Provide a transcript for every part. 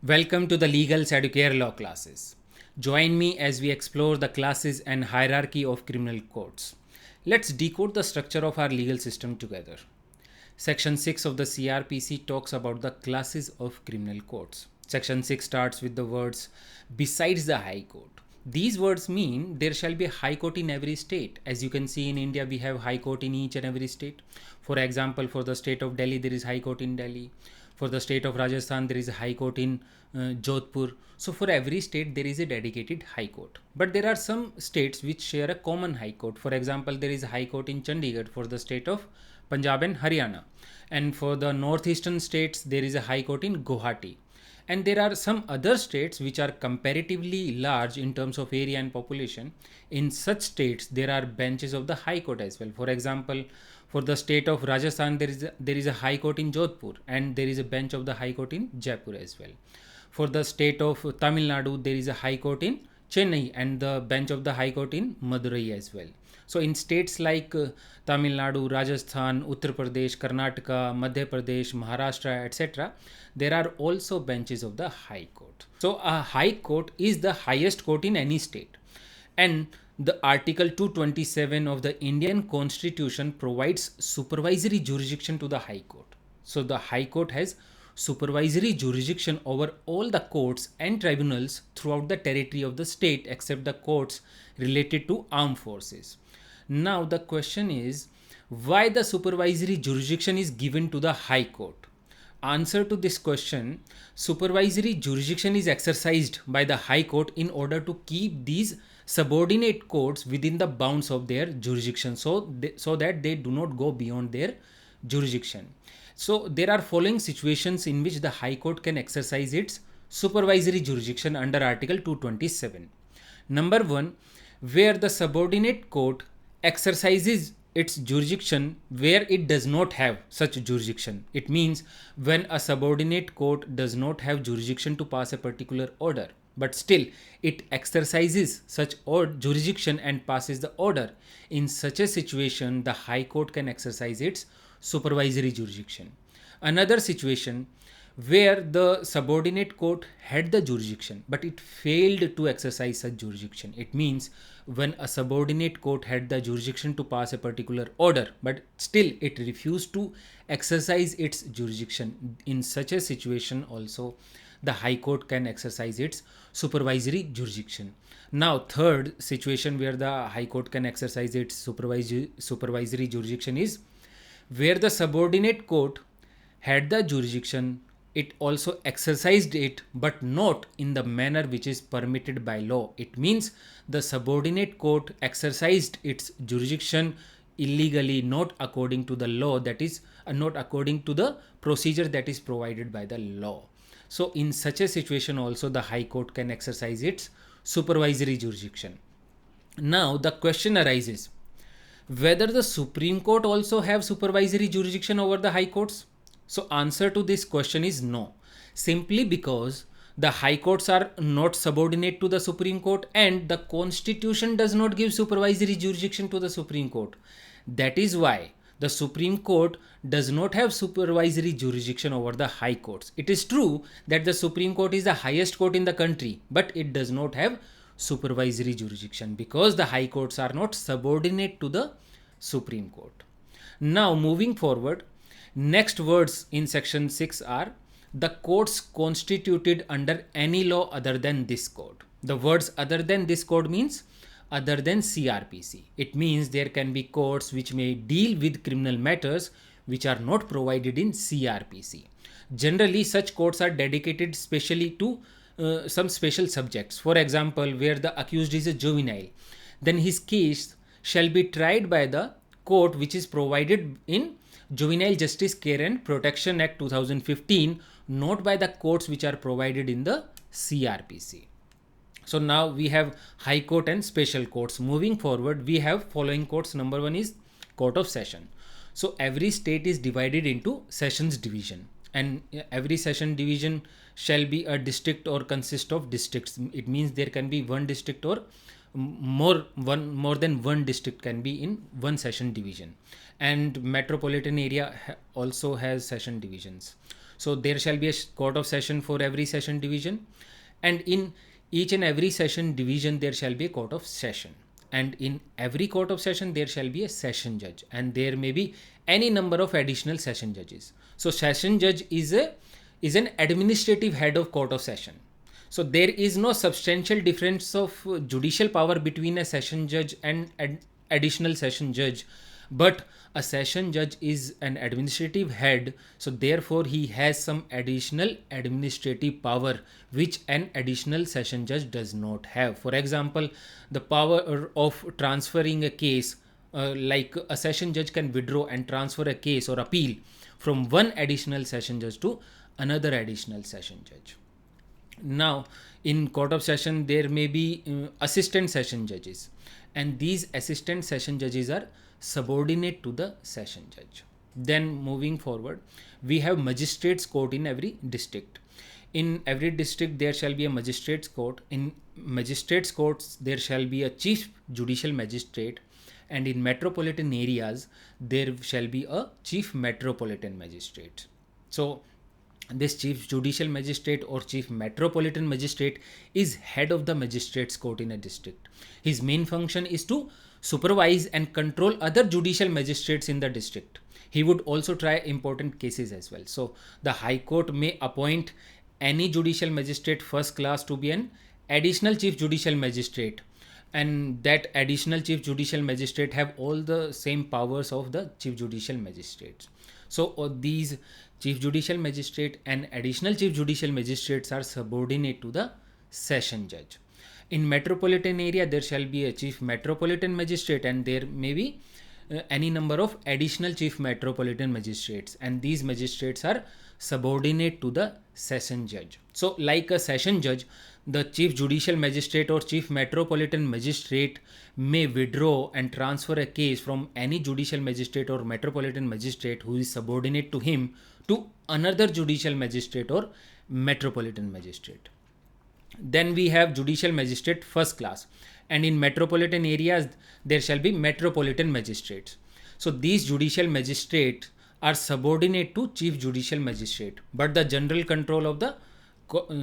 Welcome to the Legal Educare Law classes. Join me as we explore the classes and hierarchy of criminal courts. Let's decode the structure of our legal system together. Section 6 of the CRPC talks about the classes of criminal courts. Section 6 starts with the words besides the High Court. These words mean there shall be a High Court in every state. As you can see in India, we have High Court in each and every state. For example, for the state of Delhi, there is High Court in Delhi. For the state of Rajasthan, there is a High Court in Jodhpur. So for every state, there is a dedicated High Court. But there are some states which share a common High Court. For example, there is a High Court in Chandigarh for the state of Punjab and Haryana. And for the northeastern states, there is a High Court in Guwahati. And there are some other states which are comparatively large in terms of area and population. In such states, there are benches of the High Court as well. For example, for the state of Rajasthan, there is a High Court in Jodhpur, and there is a bench of the High Court in Jaipur as well. For the state of Tamil Nadu, there is a High Court in Chennai and the bench of the High Court in Madurai as well. So in states like Tamil Nadu, Rajasthan, Uttar Pradesh, Karnataka, Madhya Pradesh, Maharashtra, etc., there are also benches of the High Court. So a High Court is the highest court in any state. And the Article 227 of the Indian Constitution provides supervisory jurisdiction to the High Court. So the High Court has supervisory jurisdiction over all the courts and tribunals throughout the territory of the state except the courts related to armed forces. Now the question is why the supervisory jurisdiction is given to the High Court. Answer to this question: supervisory jurisdiction is exercised by the High Court in order to keep these subordinate courts within the bounds of their jurisdiction so that they do not go beyond their jurisdiction. So there are following situations in which the High Court can exercise its supervisory jurisdiction under Article 227. Number 1, where the subordinate court exercises its jurisdiction where it does not have such jurisdiction. It means when a subordinate court does not have jurisdiction to pass a particular order, but still it exercises such jurisdiction and passes the order. In such a situation, the High Court can exercise its supervisory jurisdiction. Another situation where the subordinate court had the jurisdiction but it failed to exercise such jurisdiction. It means when a subordinate court had the jurisdiction to pass a particular order but still it refused to exercise its jurisdiction. In such a situation also, the High Court can exercise its supervisory jurisdiction. Now, third situation where the High Court can exercise its supervisory jurisdiction is where the subordinate court had the jurisdiction, it also exercised it but not in the manner which is permitted by law. It means the subordinate court exercised its jurisdiction illegally, not according to the law, that is not according to the procedure that is provided by the law. So in such a situation also, the High Court can exercise its supervisory jurisdiction. Now the question arises whether the Supreme Court also have supervisory jurisdiction over the High Courts. So answer to this question is no, simply because the High Courts are not subordinate to the Supreme Court and the Constitution does not give supervisory jurisdiction to the Supreme Court. That is why the Supreme Court does not have supervisory jurisdiction over the High Courts. It is true that the Supreme Court is the highest court in the country, but it does not have supervisory jurisdiction because the High Courts are not subordinate to the Supreme Court. Now moving forward, next words in section 6 are the courts constituted under any law other than this code. The words other than this code means other than CRPC. It means there can be courts which may deal with criminal matters which are not provided in CRPC. Generally, such courts are dedicated specially to some special subjects. For example, where the accused is a juvenile, then his case shall be tried by the court which is provided in Juvenile Justice Care and Protection Act 2015, not by the courts which are provided in the CRPC. So now we have High Court and special courts. Moving forward, we have following courts. Number 1 is Court of Session. So every state is divided into sessions division, and every session division shall be a district or consist of districts. It means there can be one district or more than one district can be in one session division, and metropolitan area also has session divisions. So there shall be a court of session for every session division, and in each and every session division there shall be a court of session, and in every court of session there shall be a session judge, and there may be any number of additional session judges. So session judge is an administrative head of court of session. So there is no substantial difference of judicial power between a session judge and additional session judge, but a session judge is an administrative head, so therefore he has some additional administrative power which an additional session judge does not have. For example, the power of transferring a case, like a session judge can withdraw and transfer a case or appeal from one additional session judge to another additional session judge. Now, in court of session, there may be assistant session judges, and these assistant session judges are subordinate to the session judge. Then, moving forward, we have magistrates court in every district. In every district, there shall be a magistrates court. In magistrates courts, there shall be a chief judicial magistrate, and in metropolitan areas, there shall be a chief metropolitan magistrate. So, this chief judicial magistrate or chief metropolitan magistrate is head of the magistrates court in a district. His main function is to supervise and control other judicial magistrates in the district. He would also try important cases as well. So the high court may appoint any judicial magistrate first class to be an additional chief judicial magistrate, and that additional chief judicial magistrate have all the same powers of the chief judicial magistrates. So these chief judicial magistrate and additional chief judicial magistrates are subordinate to the session judge. In metropolitan area, there shall be a chief metropolitan magistrate, and there may be any number of additional chief metropolitan magistrates, and these magistrates are subordinate to the session judge. So like a session judge, the chief judicial magistrate or chief metropolitan magistrate may withdraw and transfer a case from any judicial magistrate or metropolitan magistrate who is subordinate to him to another judicial magistrate or metropolitan magistrate. Then we have judicial magistrate first class, and in metropolitan areas there shall be metropolitan magistrates. So these judicial magistrates are subordinate to chief judicial magistrate, but the general control of the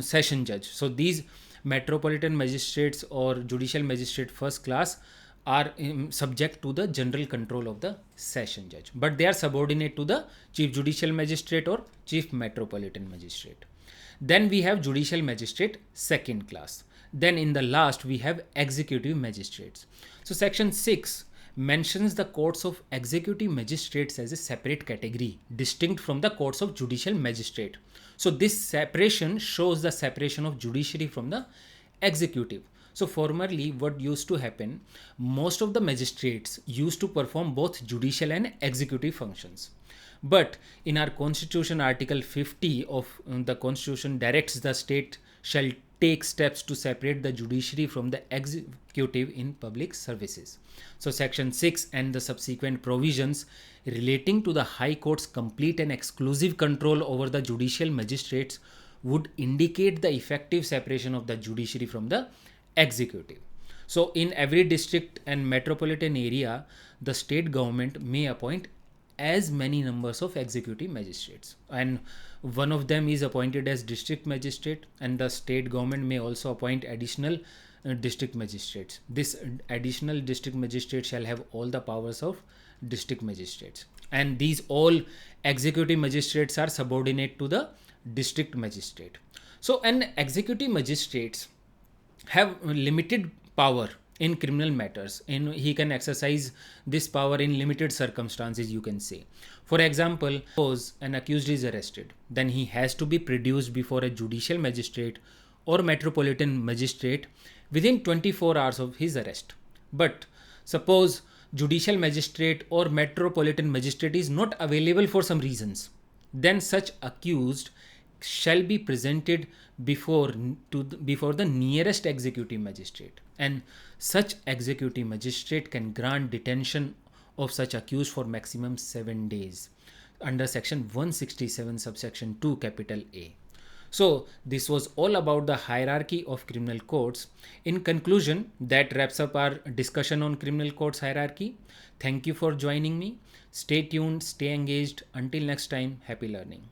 session judge. So these metropolitan magistrates or judicial magistrate first class are subject to the general control of the session judge, but they are subordinate to the chief judicial magistrate or chief metropolitan magistrate. Then we have judicial magistrate second class. Then in the last we have executive magistrates. So section 6 mentions the courts of executive magistrates as a separate category, distinct from the courts of judicial magistrate. So this separation shows the separation of judiciary from the executive. So formerly what used to happen, most of the magistrates used to perform both judicial and executive functions. But in our constitution, article 50 of the constitution directs the state shall take steps to separate the judiciary from the executive in public services. So section 6 and the subsequent provisions relating to the high court's complete and exclusive control over the judicial magistrates would indicate the effective separation of the judiciary from the executive. So in every district and metropolitan area, the state government may appoint as many numbers of executive magistrates, and one of them is appointed as district magistrate, and the state government may also appoint additional district magistrates. This additional district magistrate shall have all the powers of district magistrates, and these all executive magistrates are subordinate to the district magistrate. So an executive magistrates have limited power in criminal matters, and he can exercise this power in limited circumstances, you can say. For example, suppose an accused is arrested, then he has to be produced before a judicial magistrate or metropolitan magistrate within 24 hours of his arrest. But suppose judicial magistrate or metropolitan magistrate is not available for some reasons, then such accused shall be presented before the nearest executive magistrate, and such executive magistrate can grant detention of such accused for maximum 7 days under section 167 subsection 2 capital A. So this was all about the hierarchy of criminal courts. In conclusion, that wraps up our discussion on criminal courts hierarchy. Thank you for joining me. Stay tuned, stay engaged. Until next time, happy learning.